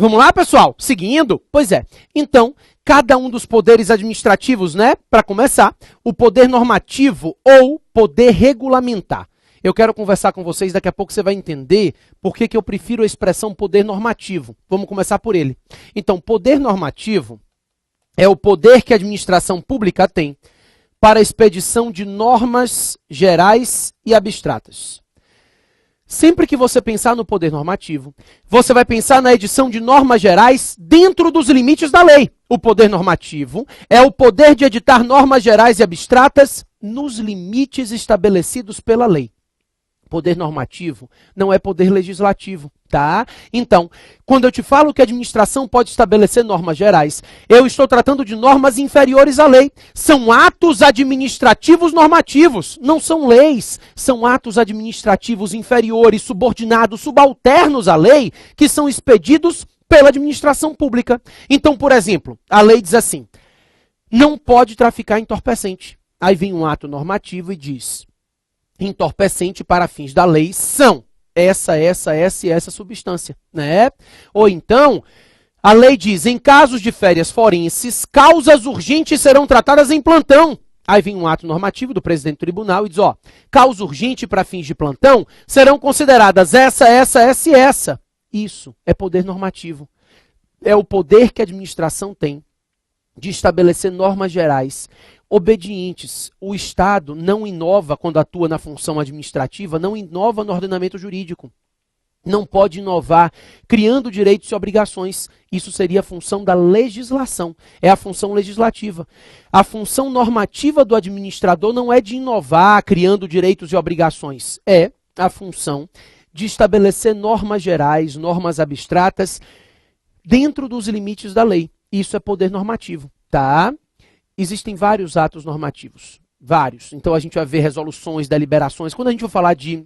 Vamos lá, pessoal? Seguindo? Pois é. Então, cada um dos poderes administrativos, né? Para começar, o poder normativo ou poder regulamentar. Eu quero conversar com vocês, daqui a pouco você vai entender por que eu prefiro a expressão poder normativo. Vamos começar por ele. Então, poder normativo é o poder que a administração pública tem para a expedição de normas gerais e abstratas. Sempre que você pensar no poder normativo, você vai pensar na edição de normas gerais dentro dos limites da lei. O poder normativo é o poder de editar normas gerais e abstratas nos limites estabelecidos pela lei. Poder normativo não é poder legislativo, tá? Então, quando eu te falo que a administração pode estabelecer normas gerais, eu estou tratando de normas inferiores à lei. São atos administrativos normativos, não são leis. São atos administrativos inferiores, subordinados, subalternos à lei, que são expedidos pela administração pública. Então, por exemplo, a lei diz assim, não pode traficar entorpecente. Aí vem um ato normativo e diz, entorpecente para fins da lei são essa e essa substância, né? Ou então, a lei diz, em casos de férias forenses, causas urgentes serão tratadas em plantão. Aí vem um ato normativo do presidente do tribunal e diz, ó, causa urgente para fins de plantão serão consideradas essa e essa. Isso é poder normativo. É o poder que a administração tem de estabelecer normas gerais obedientes. O Estado não inova quando atua na função administrativa, não inova no ordenamento jurídico. Não pode inovar criando direitos e obrigações. Isso seria a função da legislação, é a função legislativa. A função normativa do administrador não é de inovar criando direitos e obrigações, é a função de estabelecer normas gerais, normas abstratas dentro dos limites da lei. Isso é poder normativo, tá? Existem vários atos normativos, vários. Então a gente vai ver resoluções, deliberações. Quando a gente for falar de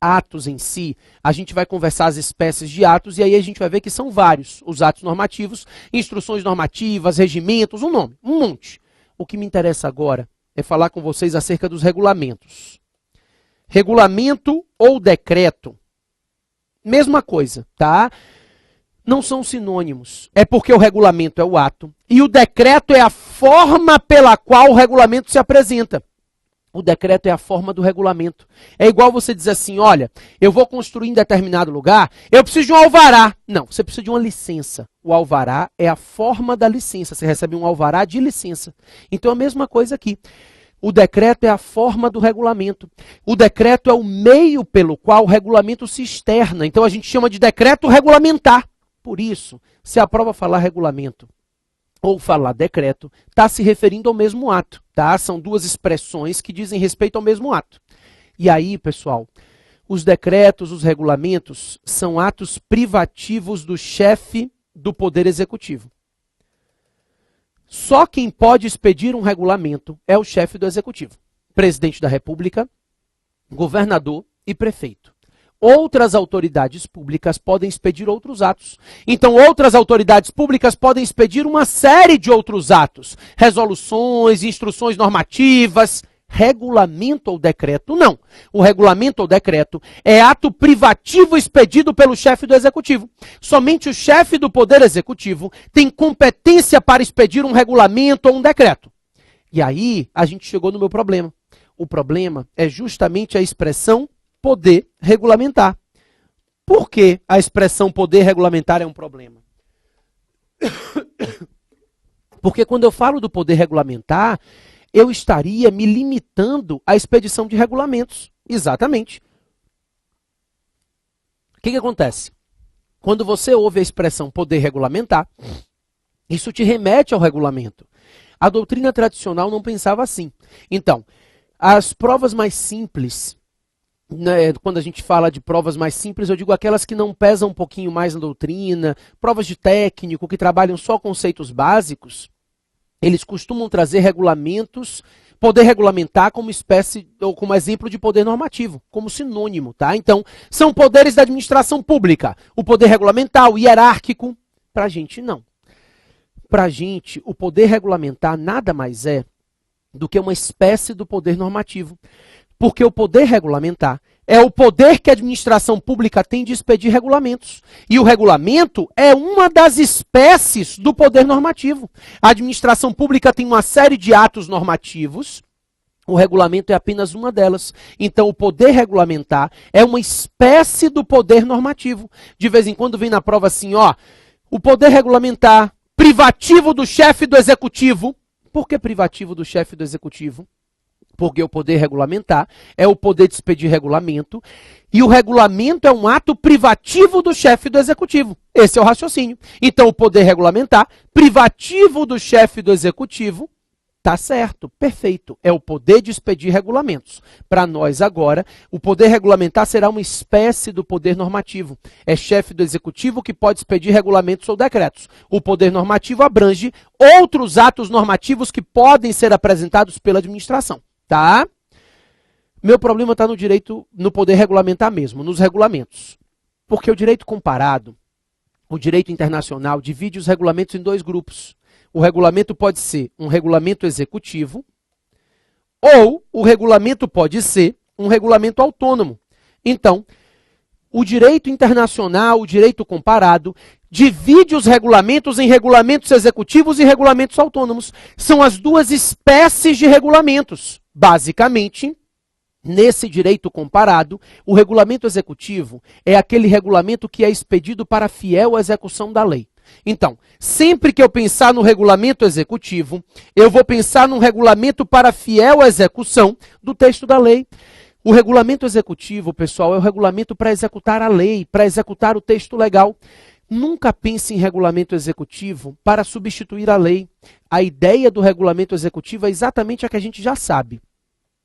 atos em si, a gente vai conversar as espécies de atos e aí a gente vai ver que são vários os atos normativos, instruções normativas, regimentos, um nome, um monte. O que me interessa agora é falar com vocês acerca dos regulamentos. Regulamento ou decreto, mesma coisa, tá? Não são sinônimos. É porque o regulamento é o ato e o decreto é a forma pela qual o regulamento se apresenta. O decreto é a forma do regulamento. É igual você dizer assim, olha, eu vou construir em determinado lugar, eu preciso de um alvará. Não, você precisa de uma licença. O alvará é a forma da licença. Você recebe um alvará de licença. Então é a mesma coisa aqui. O decreto é a forma do regulamento. O decreto é o meio pelo qual o regulamento se externa. Então a gente chama de decreto regulamentar. Por isso, se a prova falar regulamento ou falar decreto, está se referindo ao mesmo ato, tá? São duas expressões que dizem respeito ao mesmo ato. E aí, pessoal, os decretos, os regulamentos, são atos privativos do chefe do Poder Executivo. Só quem pode expedir um regulamento é o chefe do Executivo. Presidente da República, governador e prefeito. Outras autoridades públicas podem expedir outros atos. Então, outras autoridades públicas podem expedir uma série de outros atos. Resoluções, instruções normativas, regulamento ou decreto, não. O regulamento ou decreto é ato privativo expedido pelo chefe do Executivo. Somente o chefe do Poder Executivo tem competência para expedir um regulamento ou um decreto. E aí, a gente chegou no meu problema. O problema é justamente a expressão poder regulamentar. Por que a expressão poder regulamentar é um problema? Porque quando eu falo do poder regulamentar, eu estaria me limitando à expedição de regulamentos. Exatamente. O que acontece? Quando você ouve a expressão poder regulamentar, isso te remete ao regulamento. A doutrina tradicional não pensava assim. Então, as provas mais simples, quando a gente fala de provas mais simples, eu digo aquelas que não pesam um pouquinho mais na doutrina, provas de técnico, que trabalham só conceitos básicos, eles costumam trazer regulamentos, poder regulamentar como espécie, ou como exemplo de poder normativo, como sinônimo, tá? Então, são poderes da administração pública, o poder regulamentar, o hierárquico, pra gente não. Pra gente, o poder regulamentar nada mais é do que uma espécie do poder normativo. Porque o poder regulamentar é o poder que a administração pública tem de expedir regulamentos. E o regulamento é uma das espécies do poder normativo. A administração pública tem uma série de atos normativos. O regulamento é apenas uma delas. Então, o poder regulamentar é uma espécie do poder normativo. De vez em quando vem na prova assim, ó, o poder regulamentar, privativo do chefe do executivo. Por que privativo do chefe do executivo? Porque o poder regulamentar é o poder de expedir regulamento, e o regulamento é um ato privativo do chefe do executivo. Esse é o raciocínio. Então, o poder regulamentar, privativo do chefe do executivo, tá certo, perfeito. É o poder de expedir regulamentos. Para nós agora, o poder regulamentar será uma espécie do poder normativo. É chefe do executivo que pode expedir regulamentos ou decretos. O poder normativo abrange outros atos normativos que podem ser apresentados pela administração. Tá? Meu problema está no direito, no poder regulamentar mesmo, nos regulamentos. Porque o direito comparado, o direito internacional, divide os regulamentos em dois grupos. O regulamento pode ser um regulamento executivo ou o regulamento pode ser um regulamento autônomo. Então, o direito internacional, o direito comparado, divide os regulamentos em regulamentos executivos e regulamentos autônomos. São as duas espécies de regulamentos. Basicamente, nesse direito comparado, o regulamento executivo é aquele regulamento que é expedido para fiel execução da lei. Então, sempre que eu pensar no regulamento executivo, eu vou pensar num regulamento para fiel execução do texto da lei. O regulamento executivo, pessoal, é o regulamento para executar a lei, para executar o texto legal. Nunca pense em regulamento executivo para substituir a lei. A ideia do regulamento executivo é exatamente a que a gente já sabe,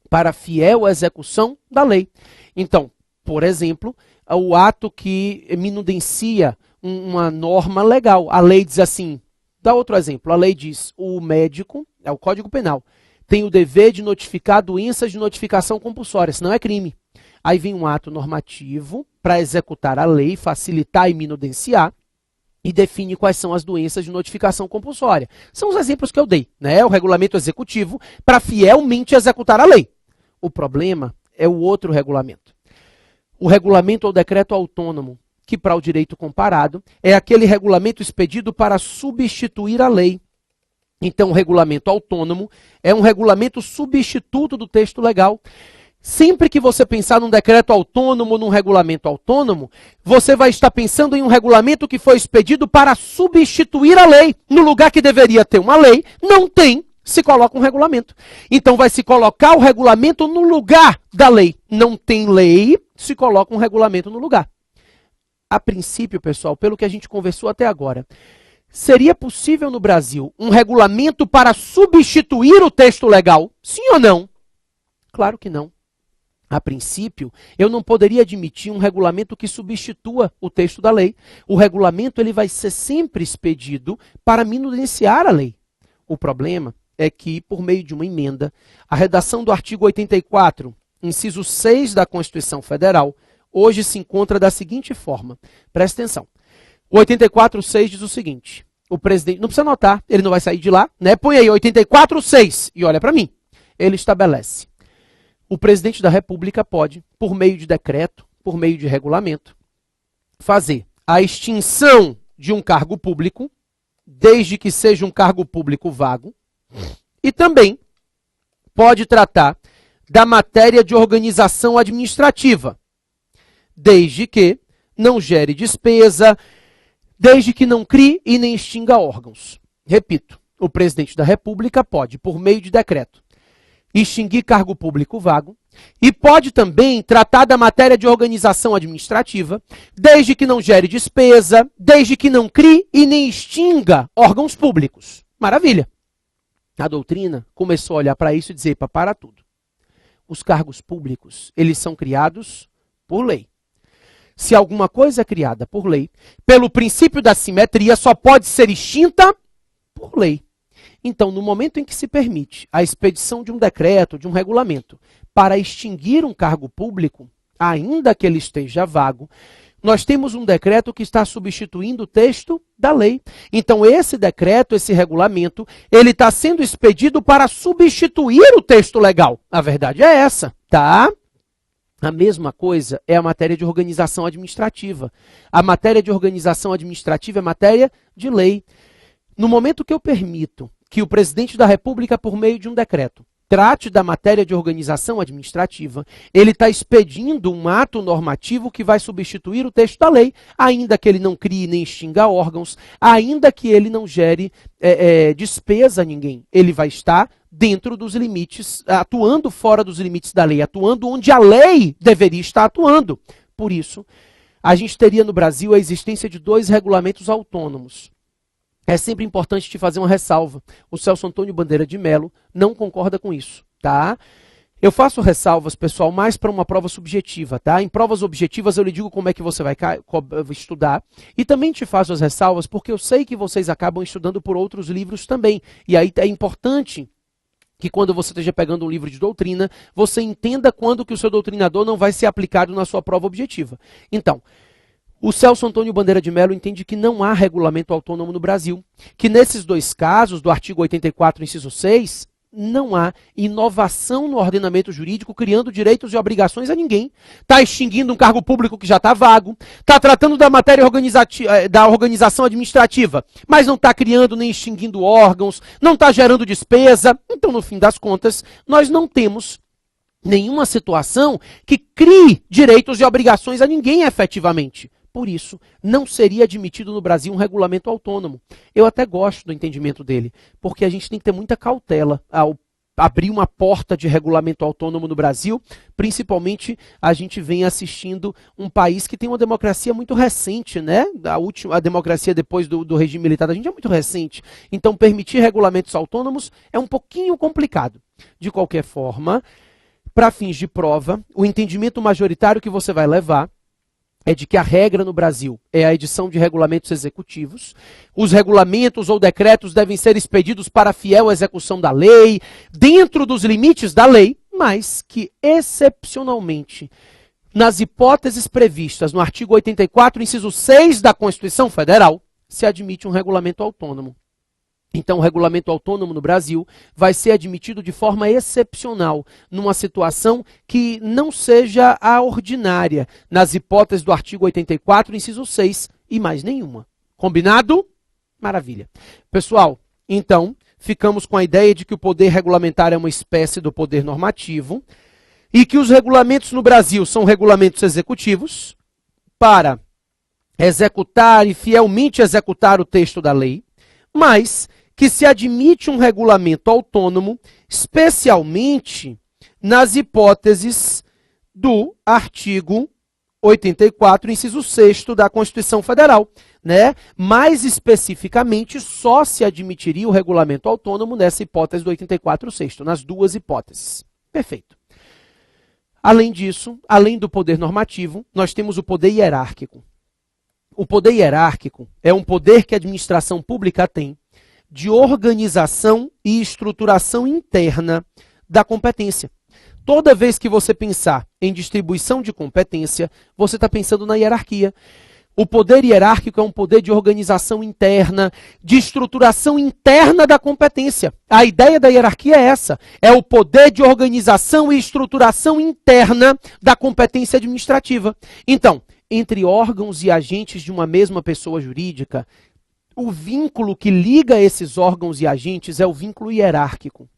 para fiel execução da lei. Então, por exemplo, o ato que minudencia uma norma legal. A lei diz assim, dá outro exemplo, a lei diz, o médico, é o Código Penal, tem o dever de notificar doenças de notificação compulsória, senão é crime. Aí vem um ato normativo para executar a lei, facilitar e minudenciar, e define quais são as doenças de notificação compulsória. São os exemplos que eu dei, né? O regulamento executivo para fielmente executar a lei. O problema é o outro regulamento. O regulamento ou decreto autônomo, que para o direito comparado é aquele regulamento expedido para substituir a lei. Então, o regulamento autônomo é um regulamento substituto do texto legal. Sempre que você pensar num decreto autônomo ou num regulamento autônomo, você vai estar pensando em um regulamento que foi expedido para substituir a lei. No lugar que deveria ter uma lei, não tem, se coloca um regulamento. Então vai se colocar o regulamento no lugar da lei. Não tem lei, se coloca um regulamento no lugar. A princípio, pessoal, pelo que a gente conversou até agora, seria possível no Brasil um regulamento para substituir o texto legal? Sim ou não? Claro que não. A princípio, eu não poderia admitir um regulamento que substitua o texto da lei. O regulamento ele vai ser sempre expedido para minudenciar a lei. O problema é que, por meio de uma emenda, a redação do artigo 84, inciso 6 da Constituição Federal, hoje se encontra da seguinte forma. Presta atenção. O 84.6 diz o seguinte, o presidente, não precisa anotar, ele não vai sair de lá, né? Põe aí 84.6 e olha para mim. Ele estabelece. O presidente da República pode, por meio de decreto, por meio de regulamento, fazer a extinção de um cargo público, desde que seja um cargo público vago, e também pode tratar da matéria de organização administrativa, desde que não gere despesa, desde que não crie e nem extinga órgãos. Repito, o presidente da República pode, por meio de decreto, extinguir cargo público vago e pode também tratar da matéria de organização administrativa, desde que não gere despesa, desde que não crie e nem extinga órgãos públicos. Maravilha! A doutrina começou a olhar para isso e dizer, para tudo. Os cargos públicos, eles são criados por lei. Se alguma coisa é criada por lei, pelo princípio da simetria, só pode ser extinta por lei. Então, no momento em que se permite a expedição de um decreto, de um regulamento, para extinguir um cargo público, ainda que ele esteja vago, nós temos um decreto que está substituindo o texto da lei. Então, esse decreto, esse regulamento, ele está sendo expedido para substituir o texto legal. A verdade é essa, tá? A mesma coisa é a matéria de organização administrativa. A matéria de organização administrativa é matéria de lei. No momento que eu permito que o presidente da República, por meio de um decreto, trate da matéria de organização administrativa, ele está expedindo um ato normativo que vai substituir o texto da lei, ainda que ele não crie nem extinga órgãos, ainda que ele não gere despesa a ninguém. Ele vai estar dentro dos limites, atuando fora dos limites da lei, atuando onde a lei deveria estar atuando. Por isso, a gente teria no Brasil a existência de 2 regulamentos autônomos. É sempre importante te fazer uma ressalva. O Celso Antônio Bandeira de Mello não concorda com isso, tá? Eu faço ressalvas, pessoal, mais para uma prova subjetiva, tá? Em provas objetivas eu lhe digo como é que você vai estudar e também te faço as ressalvas porque eu sei que vocês acabam estudando por outros livros também. E aí é importante que quando você esteja pegando um livro de doutrina, você entenda quando que o seu doutrinador não vai ser aplicado na sua prova objetiva. Então, o Celso Antônio Bandeira de Mello entende que não há regulamento autônomo no Brasil, que nesses 2 casos, do artigo 84, inciso 6, não há inovação no ordenamento jurídico, criando direitos e obrigações a ninguém. Está extinguindo um cargo público que já está vago, está tratando da matéria da organização administrativa, mas não está criando nem extinguindo órgãos, não está gerando despesa. Então, no fim das contas, nós não temos nenhuma situação que crie direitos e obrigações a ninguém efetivamente. Por isso, não seria admitido no Brasil um regulamento autônomo. Eu até gosto do entendimento dele, porque a gente tem que ter muita cautela ao abrir uma porta de regulamento autônomo no Brasil. Principalmente, a gente vem assistindo um país que tem uma democracia muito recente, né? A democracia depois do regime militar da gente é muito recente. Então, permitir regulamentos autônomos é um pouquinho complicado. De qualquer forma, para fins de prova, o entendimento majoritário que você vai levar é de que a regra no Brasil é a edição de regulamentos executivos. Os regulamentos ou decretos devem ser expedidos para fiel execução da lei, dentro dos limites da lei, mas que, excepcionalmente, nas hipóteses previstas no artigo 84, inciso 6 da Constituição Federal, se admite um regulamento autônomo. Então, o regulamento autônomo no Brasil vai ser admitido de forma excepcional, numa situação que não seja a ordinária, nas hipóteses do artigo 84, inciso 6 e mais nenhuma. Combinado? Maravilha. Pessoal, então, ficamos com a ideia de que o poder regulamentar é uma espécie do poder normativo e que os regulamentos no Brasil são regulamentos executivos para executar e fielmente executar o texto da lei, mas que se admite um regulamento autônomo, especialmente nas hipóteses do artigo 84, inciso 6º da Constituição Federal, né? Mais especificamente, só se admitiria o regulamento autônomo nessa hipótese do 84, 6º, nas 2 hipóteses. Perfeito. Além disso, além do poder normativo, nós temos o poder hierárquico. O poder hierárquico é um poder que a administração pública tem de organização e estruturação interna da competência. Toda vez que você pensar em distribuição de competência, você está pensando na hierarquia. O poder hierárquico é um poder de organização interna, de estruturação interna da competência. A ideia da hierarquia é essa, é o poder de organização e estruturação interna da competência administrativa. Então, entre órgãos e agentes de uma mesma pessoa jurídica, o vínculo que liga esses órgãos e agentes é o vínculo hierárquico.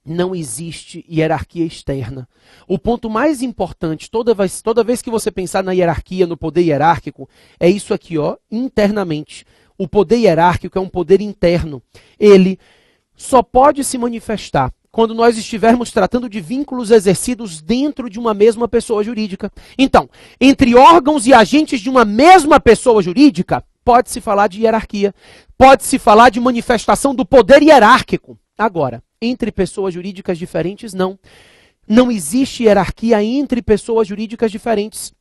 Não existe hierarquia externa. O ponto mais importante, toda vez que você pensar na hierarquia, no poder hierárquico, é isso aqui, ó, internamente. O poder hierárquico é um poder interno. Ele só pode se manifestar quando nós estivermos tratando de vínculos exercidos dentro de uma mesma pessoa jurídica. Então, entre órgãos e agentes de uma mesma pessoa jurídica, pode-se falar de hierarquia, pode-se falar de manifestação do poder hierárquico. Agora, entre pessoas jurídicas diferentes, não. Não existe hierarquia entre pessoas jurídicas diferentes.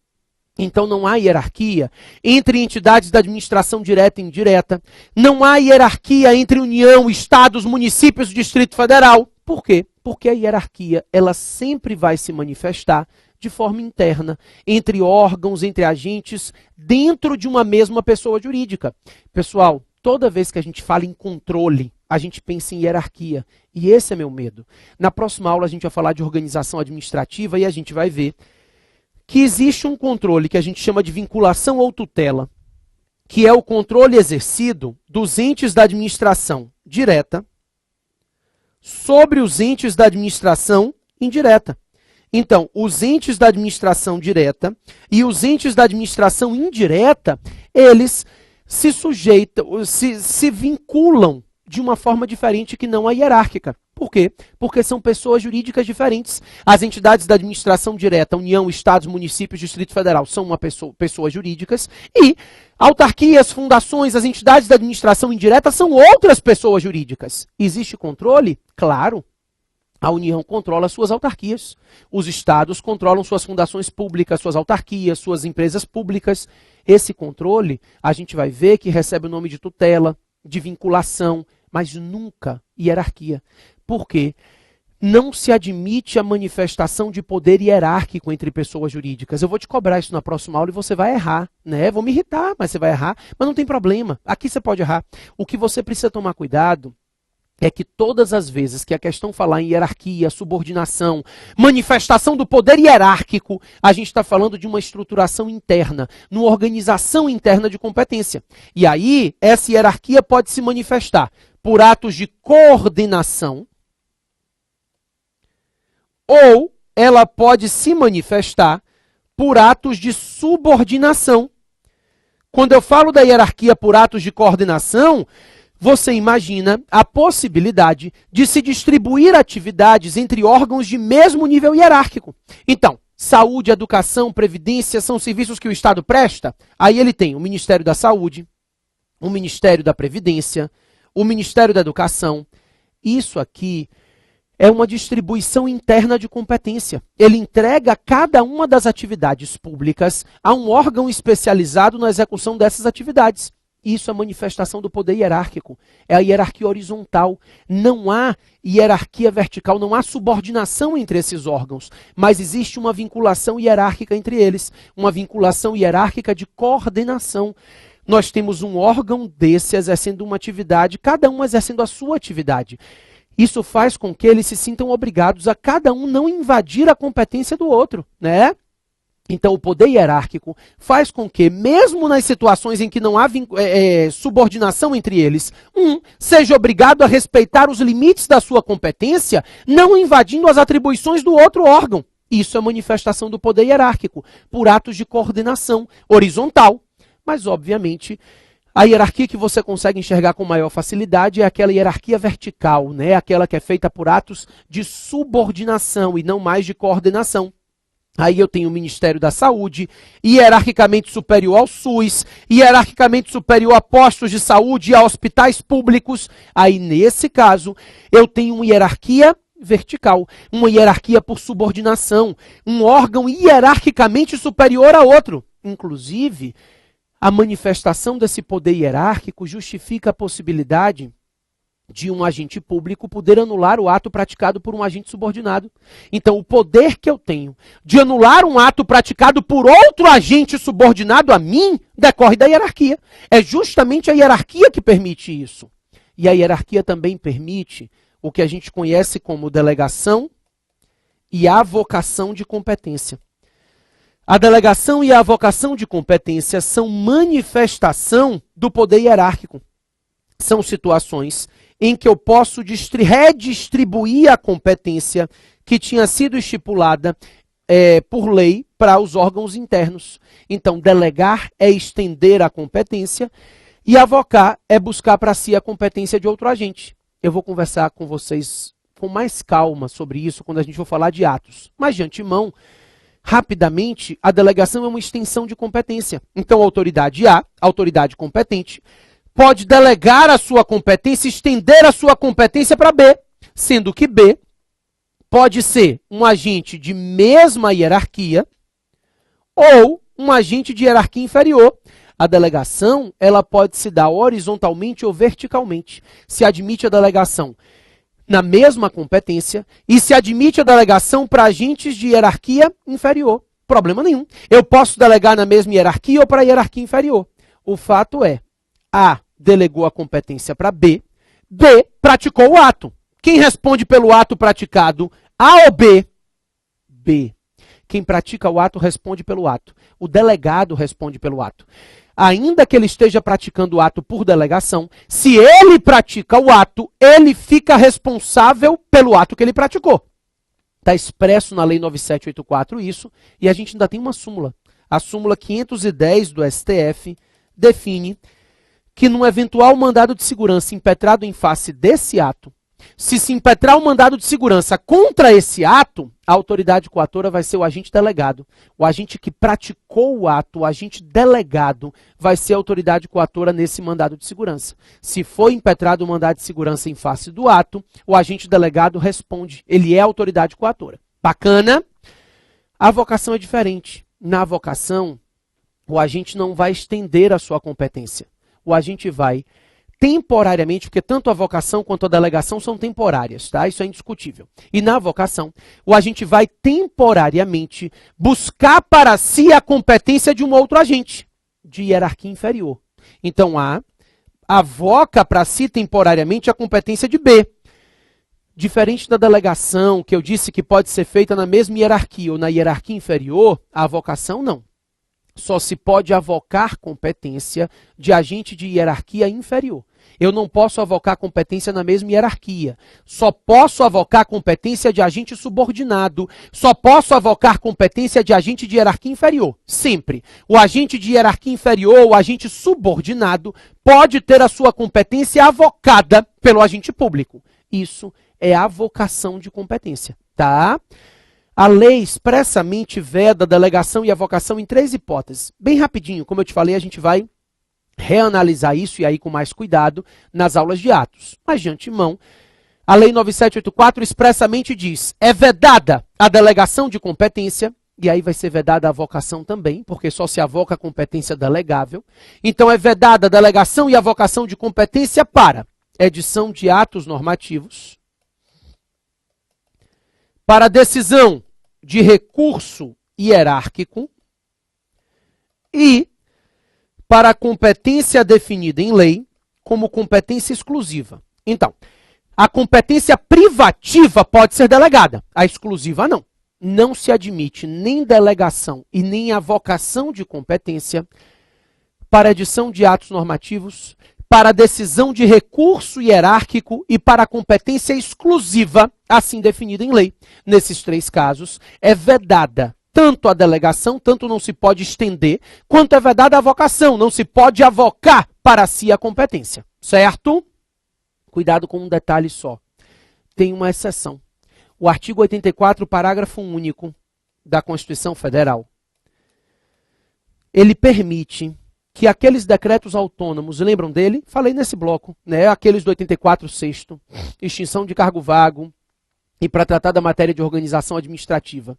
Então não há hierarquia entre entidades da administração direta e indireta. Não há hierarquia entre União, Estados, municípios e Distrito Federal. Por quê? Porque a hierarquia ela sempre vai se manifestar de forma interna, entre órgãos, entre agentes, dentro de uma mesma pessoa jurídica. Pessoal, toda vez que a gente fala em controle, a gente pensa em hierarquia. E esse é meu medo. Na próxima aula a gente vai falar de organização administrativa e a gente vai ver que existe um controle que a gente chama de vinculação ou tutela, que é o controle exercido dos entes da administração direta sobre os entes da administração indireta. Então, os entes da administração direta e os entes da administração indireta, eles se sujeitam, se vinculam de uma forma diferente que não a hierárquica. Por quê? Porque são pessoas jurídicas diferentes. As entidades da administração direta, União, Estados, Municípios, Distrito Federal, são pessoas jurídicas, e autarquias, fundações, as entidades da administração indireta são outras pessoas jurídicas. Existe controle? Claro. A União controla suas autarquias. Os estados controlam suas fundações públicas, suas autarquias, suas empresas públicas. Esse controle, a gente vai ver que recebe o nome de tutela, de vinculação, mas nunca hierarquia. Por quê? Não se admite a manifestação de poder hierárquico entre pessoas jurídicas. Eu vou te cobrar isso na próxima aula e você vai errar, né? Vou me irritar, mas você vai errar. Mas não tem problema. Aqui você pode errar. O que você precisa tomar cuidado é que todas as vezes que a questão falar em hierarquia, subordinação, manifestação do poder hierárquico, a gente está falando de uma estruturação interna, numa organização interna de competência. E aí, essa hierarquia pode se manifestar por atos de coordenação, ou ela pode se manifestar por atos de subordinação. Quando eu falo da hierarquia por atos de coordenação, você imagina a possibilidade de se distribuir atividades entre órgãos de mesmo nível hierárquico. Então, saúde, educação, previdência são serviços que o Estado presta. Aí ele tem o Ministério da Saúde, o Ministério da Previdência, o Ministério da Educação. Isso aqui é uma distribuição interna de competência. Ele entrega cada uma das atividades públicas a um órgão especializado na execução dessas atividades. Isso é manifestação do poder hierárquico. É a hierarquia horizontal. Não há hierarquia vertical, não há subordinação entre esses órgãos, mas existe uma vinculação hierárquica entre eles, uma vinculação hierárquica de coordenação. Nós temos um órgão desse exercendo uma atividade, cada um exercendo a sua atividade. Isso faz com que eles se sintam obrigados a cada um não invadir a competência do outro, né? Então, o poder hierárquico faz com que, mesmo nas situações em que não há subordinação entre eles, um seja obrigado a respeitar os limites da sua competência, não invadindo as atribuições do outro órgão. Isso é manifestação do poder hierárquico, por atos de coordenação horizontal. Mas, obviamente, a hierarquia que você consegue enxergar com maior facilidade é aquela hierarquia vertical, né? Aquela que é feita por atos de subordinação e não mais de coordenação. Aí eu tenho o Ministério da Saúde, hierarquicamente superior ao SUS, hierarquicamente superior a postos de saúde e a hospitais públicos. Aí, nesse caso, eu tenho uma hierarquia vertical, uma hierarquia por subordinação, um órgão hierarquicamente superior a outro. Inclusive, a manifestação desse poder hierárquico justifica a possibilidade de um agente público poder anular o ato praticado por um agente subordinado. Então, o poder que eu tenho de anular um ato praticado por outro agente subordinado a mim decorre da hierarquia. É justamente a hierarquia que permite isso. E a hierarquia também permite o que a gente conhece como delegação e avocação de competência. A delegação e a avocação de competência são manifestação do poder hierárquico. São situações em que eu posso redistribuir a competência que tinha sido estipulada por lei para os órgãos internos. Então, delegar é estender a competência e avocar é buscar para si a competência de outro agente. Eu vou conversar com vocês com mais calma sobre isso quando a gente for falar de atos. Mas, de antemão, rapidamente, a delegação é uma extensão de competência. Então, a autoridade A, a autoridade competente, pode delegar a sua competência, estender a sua competência para B, sendo que B pode ser um agente de mesma hierarquia ou um agente de hierarquia inferior. A delegação, ela pode se dar horizontalmente ou verticalmente. Se admite a delegação na mesma competência e se admite a delegação para agentes de hierarquia inferior. Problema nenhum. Eu posso delegar na mesma hierarquia ou para a hierarquia inferior. O fato é, A delegou a competência para B, B praticou o ato. Quem responde pelo ato praticado, A ou B? B. Quem pratica o ato responde pelo ato. O delegado responde pelo ato. Ainda que ele esteja praticando o ato por delegação, se ele pratica o ato, ele fica responsável pelo ato que ele praticou. Está expresso na Lei 9784 isso, e a gente ainda tem uma súmula. A súmula 510 do STF define que num eventual mandado de segurança impetrado em face desse ato, se impetrar um mandado de segurança contra esse ato, a autoridade coatora vai ser o agente delegado. O agente que praticou o ato, o agente delegado, vai ser a autoridade coatora nesse mandado de segurança. Se for impetrado um mandado de segurança em face do ato, o agente delegado responde. Ele é a autoridade coatora. Bacana? A avocação é diferente. Na avocação, o agente não vai estender a sua competência. O agente vai temporariamente, porque tanto a avocação quanto a delegação são temporárias, tá? Isso é indiscutível. E na avocação, o agente vai temporariamente buscar para si a competência de um outro agente de hierarquia inferior. Então A avoca para si temporariamente a competência de B. Diferente da delegação, que eu disse que pode ser feita na mesma hierarquia ou na hierarquia inferior, a avocação não. Só se pode avocar competência de agente de hierarquia inferior. Eu não posso avocar competência na mesma hierarquia. Só posso avocar competência de agente subordinado. Só posso avocar competência de agente de hierarquia inferior. Sempre. O agente de hierarquia inferior, o agente subordinado, pode ter a sua competência avocada pelo agente público. Isso é avocação de competência, tá? A lei expressamente veda a delegação e avocação em 3 hipóteses. Bem rapidinho, como eu te falei, a gente vai reanalisar isso e aí com mais cuidado nas aulas de atos. Mas de antemão, a Lei 9784 expressamente diz: é vedada a delegação de competência, e aí vai ser vedada a avocação também, porque só se avoca a competência delegável. Então é vedada a delegação e a avocação de competência para edição de atos normativos, para decisão de recurso hierárquico e para a competência definida em lei como competência exclusiva. Então, a competência privativa pode ser delegada, a exclusiva não. Não se admite nem delegação e nem avocação de competência para edição de atos normativos, para decisão de recurso hierárquico e para a competência exclusiva, assim definida em lei. Nesses 3 casos, é vedada tanto a delegação, tanto não se pode estender, quanto é vedada a avocação, não se pode avocar para si a competência, certo? Cuidado com um detalhe só. Tem uma exceção. O artigo 84, parágrafo único da Constituição Federal, ele permite que aqueles decretos autônomos, lembram dele? Falei nesse bloco, né? Aqueles do 84º, extinção de cargo vago e para tratar da matéria de organização administrativa.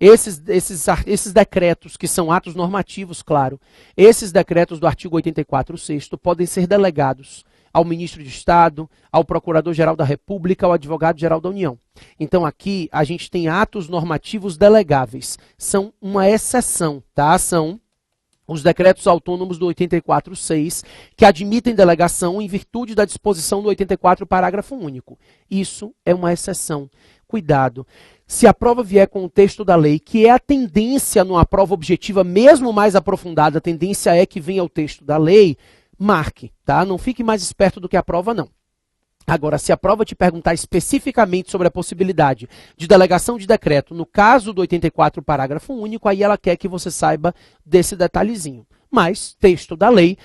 Esses decretos, que são atos normativos, claro, esses decretos do artigo 84º podem ser delegados ao ministro de Estado, ao Procurador-Geral da República, ao Advogado-Geral da União. Então aqui a gente tem atos normativos delegáveis. São uma exceção, tá? São os decretos autônomos do 84.6, que admitem delegação em virtude da disposição do 84, parágrafo único. Isso é uma exceção. Cuidado. Se a prova vier com o texto da lei, que é a tendência numa prova objetiva, mesmo mais aprofundada, a tendência é que venha o texto da lei, marque, tá? Não fique mais esperto do que a prova, não. Agora, se a prova te perguntar especificamente sobre a possibilidade de delegação de decreto, no caso do 84, parágrafo único, aí ela quer que você saiba desse detalhezinho. Mas, texto da lei,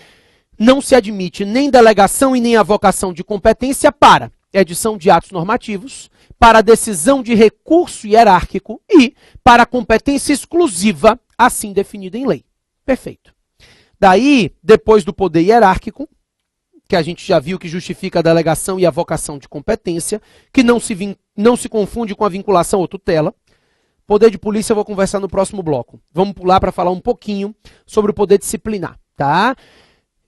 não se admite nem delegação e nem avocação de competência para edição de atos normativos, para decisão de recurso hierárquico e para competência exclusiva, assim definida em lei. Perfeito. Daí, depois do poder hierárquico, que a gente já viu que justifica a delegação e a avocação de competência, que não se confunde com a vinculação ou tutela. Poder de polícia eu vou conversar no próximo bloco. Vamos pular para falar um pouquinho sobre o poder disciplinar, tá?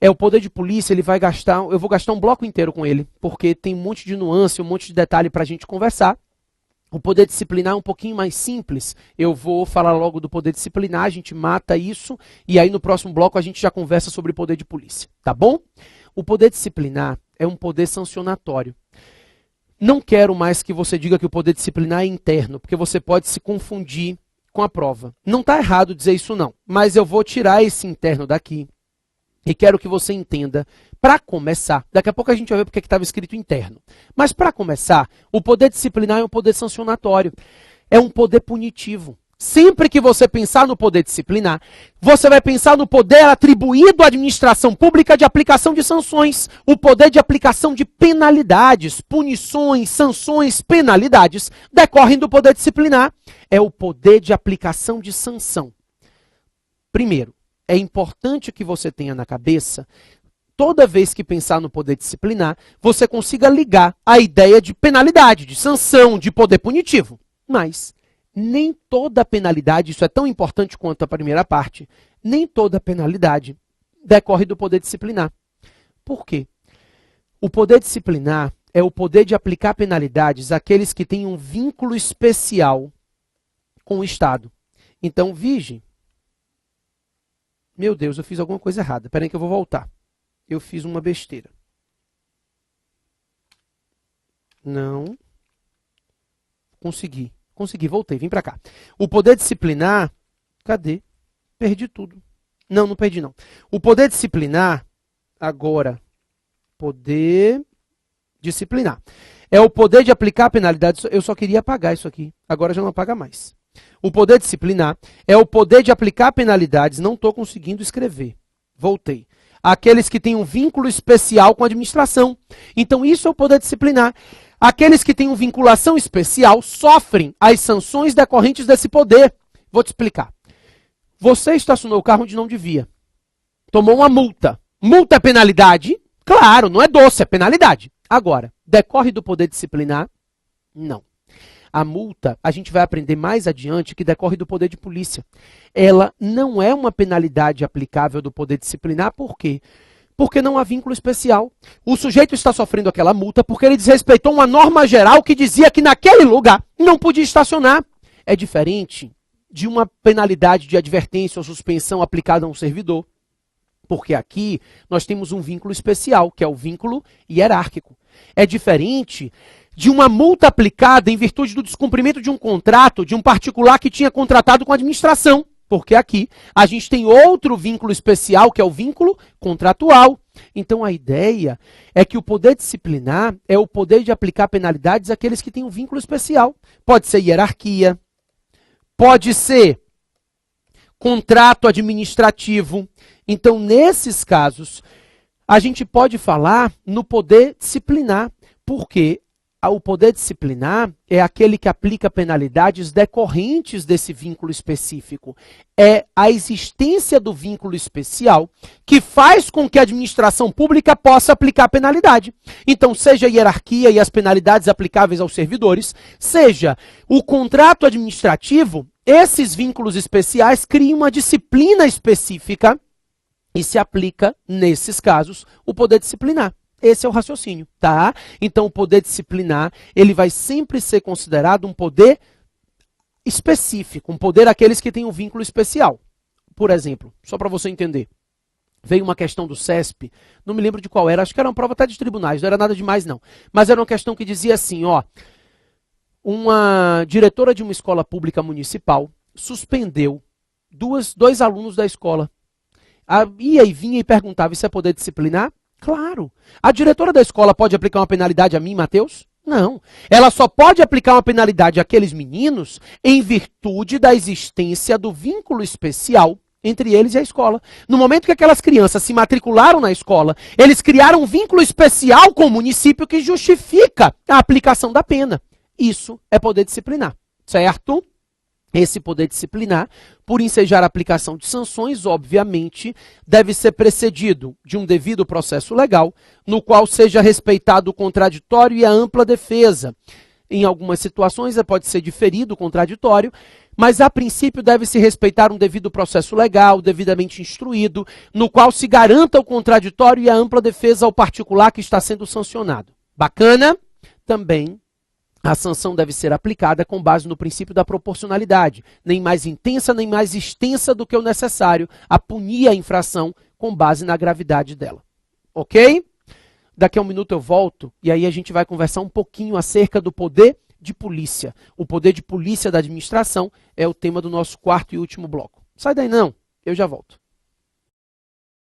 O poder de polícia, eu vou gastar um bloco inteiro com ele, porque tem um monte de nuance, um monte de detalhe para a gente conversar. O poder disciplinar é um pouquinho mais simples. Eu vou falar logo do poder disciplinar, a gente mata isso, e aí no próximo bloco a gente já conversa sobre o poder de polícia, tá bom? O poder disciplinar é um poder sancionatório. Não quero mais que você diga que o poder disciplinar é interno, porque você pode se confundir com a prova. Não está errado dizer isso não, mas eu vou tirar esse interno daqui e quero que você entenda, para começar, daqui a pouco a gente vai ver porque estava escrito interno, mas para começar, o poder disciplinar é um poder sancionatório, é um poder punitivo. Sempre que você pensar no poder disciplinar, você vai pensar no poder atribuído à administração pública de aplicação de sanções, o poder de aplicação de penalidades, punições, sanções, penalidades, decorrem do poder disciplinar. É o poder de aplicação de sanção. Primeiro, é importante que você tenha na cabeça, toda vez que pensar no poder disciplinar, você consiga ligar a ideia de penalidade, de sanção, de poder punitivo. Mas nem toda penalidade, isso é tão importante quanto a primeira parte, nem toda penalidade decorre do poder disciplinar. Por quê? O poder disciplinar é o poder de aplicar penalidades àqueles que têm um vínculo especial com o Estado. Então, vige. Meu Deus, eu fiz alguma coisa errada. Espera aí que eu vou voltar. Eu fiz uma besteira. Não. Consegui, voltei, vim para cá. O poder disciplinar, cadê? Perdi tudo. Não perdi não. O poder disciplinar, agora, poder disciplinar. É o poder de aplicar penalidades. Eu só queria apagar isso aqui, agora já não apaga mais. O poder disciplinar é o poder de aplicar penalidades, não estou conseguindo escrever. Voltei. Aqueles que têm um vínculo especial com a administração. Então isso é o poder disciplinar. Aqueles que têm uma vinculação especial sofrem as sanções decorrentes desse poder. Vou te explicar. Você estacionou o carro onde não devia. Tomou uma multa. Multa é penalidade? Claro, não é doce, é penalidade. Agora, decorre do poder disciplinar? Não. A multa, a gente vai aprender mais adiante, que decorre do poder de polícia. Ela não é uma penalidade aplicável do poder disciplinar, por quê? Porque não há vínculo especial. O sujeito está sofrendo aquela multa porque ele desrespeitou uma norma geral que dizia que naquele lugar não podia estacionar. É diferente de uma penalidade de advertência ou suspensão aplicada a um servidor. Porque aqui nós temos um vínculo especial, que é o vínculo hierárquico. É diferente de uma multa aplicada em virtude do descumprimento de um contrato de um particular que tinha contratado com a administração. Porque aqui a gente tem outro vínculo especial, que é o vínculo contratual. Então a ideia é que o poder disciplinar é o poder de aplicar penalidades àqueles que têm um vínculo especial. Pode ser hierarquia, pode ser contrato administrativo. Então, nesses casos, a gente pode falar no poder disciplinar, porque o poder disciplinar é aquele que aplica penalidades decorrentes desse vínculo específico. É a existência do vínculo especial que faz com que a administração pública possa aplicar penalidade. Então, seja a hierarquia e as penalidades aplicáveis aos servidores, seja o contrato administrativo, esses vínculos especiais criam uma disciplina específica e se aplica, nesses casos, o poder disciplinar. Esse é o raciocínio, tá? Então, o poder disciplinar, ele vai sempre ser considerado um poder específico, um poder aqueles que têm um vínculo especial. Por exemplo, só para você entender, veio uma questão do CESP, não me lembro de qual era, acho que era uma prova até de tribunais, não era nada demais não, mas era uma questão que dizia assim, ó, uma diretora de uma escola pública municipal suspendeu dois alunos da escola. Ia e vinha e perguntava, isso é poder disciplinar? Claro. A diretora da escola pode aplicar uma penalidade a mim, Matheus? Não. Ela só pode aplicar uma penalidade àqueles meninos em virtude da existência do vínculo especial entre eles e a escola. No momento que aquelas crianças se matricularam na escola, eles criaram um vínculo especial com o município que justifica a aplicação da pena. Isso é poder disciplinar, certo? Esse poder disciplinar, por ensejar a aplicação de sanções, obviamente, deve ser precedido de um devido processo legal, no qual seja respeitado o contraditório e a ampla defesa. Em algumas situações pode ser diferido o contraditório, mas a princípio deve-se respeitar um devido processo legal, devidamente instruído, no qual se garanta o contraditório e a ampla defesa ao particular que está sendo sancionado. Bacana? Também a sanção deve ser aplicada com base no princípio da proporcionalidade, nem mais intensa nem mais extensa do que o necessário a punir a infração com base na gravidade dela. Ok? Daqui a um minuto eu volto e aí a gente vai conversar um pouquinho acerca do poder de polícia. O poder de polícia da administração é o tema do nosso quarto e último bloco. Sai daí não, eu já volto.